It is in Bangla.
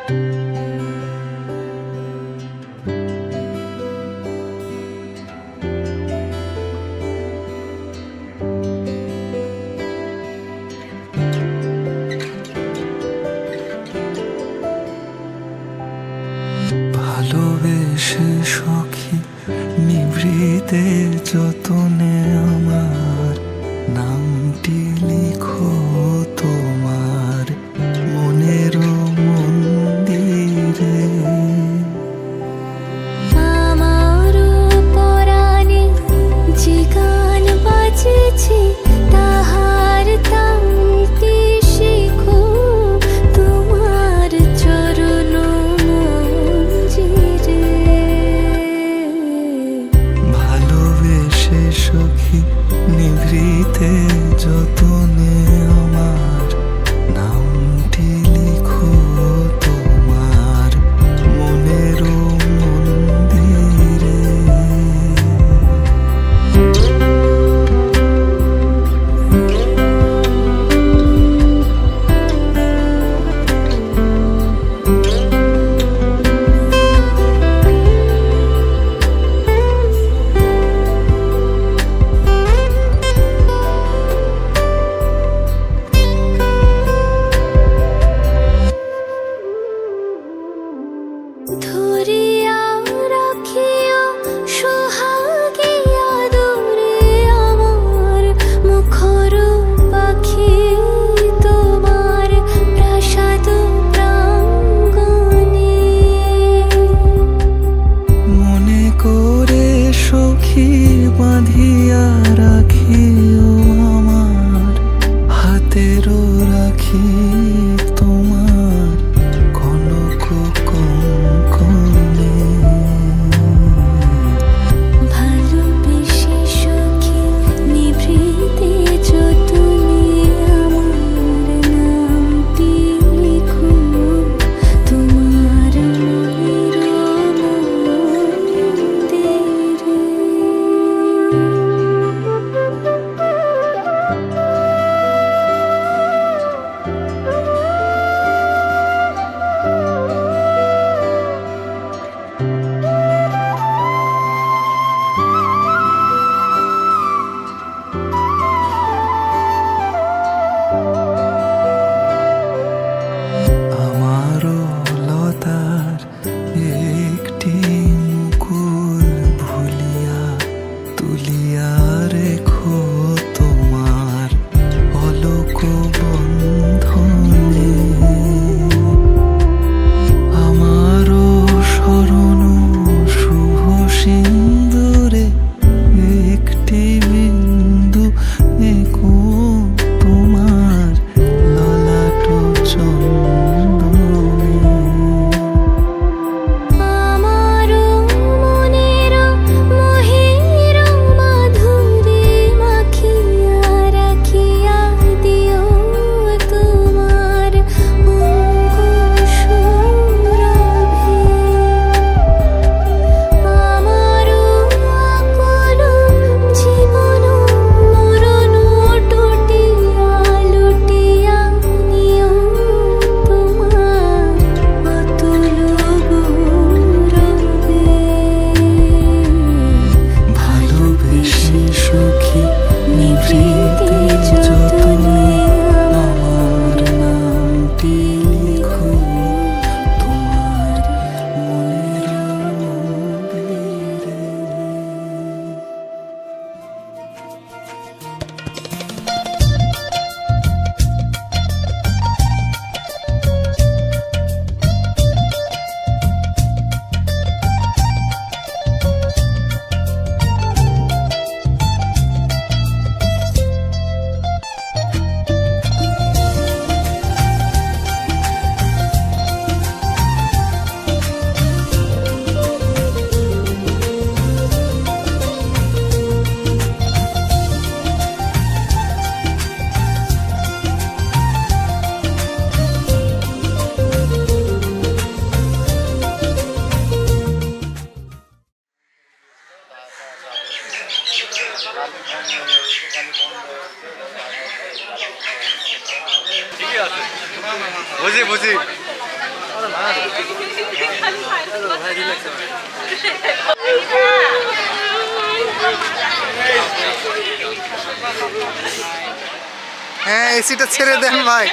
ভালোবেসে সখী নিভৃতে যতনে আমার নামটি লিখো তোমার মনের মন্দিরে। আমার পরাণে যে গান বাজেছে তাহার তালটি শিখো তোমার চরণ মঞ্জিরে। ভালোবেসে সখী নিভৃতে যতনে আমার নামটি লিখো তোমার মনের মন্দিরে। ধরিয়া রাখিও সোহাগে আদরে আমার মুখর পাখি তোমার প্রাসাদ প্রাঙ্গণে। মনে করে সখী বাঁধিয়া রাখিও আমার হাতেরও রাখি তোমার কনক কঙ্কণে। ভালোবেসে সখী নিভৃতে যতনে আমার নামটি লিখো তোমার মনের মন্দিরে। আমারও লতার একটি মুকুল ভুলিয়া তুলিয়া রেখো তোমার অলোক বন্ধনে। আমারও শরণ শুভ সিন্দুরে একটি বিন্দু এঁকো তোমার ললাট চন্দনে। আমার মনের মোহের মাধুরী মাখিয়া রাখিয়া দিও তোমার অঙ্গ সুরভে। আমার আকল জীবন মরণ টুটিয়া লুটিয়া নিও তোমার অতুল গৌরবে। ভালোবেসে সখী নিভৃতে যতনে আমার নামটি লিখো তোমার মনের মন্দিরে। বুঝি হ্যাঁ এসিটা ছেড়ে দেন ভাই।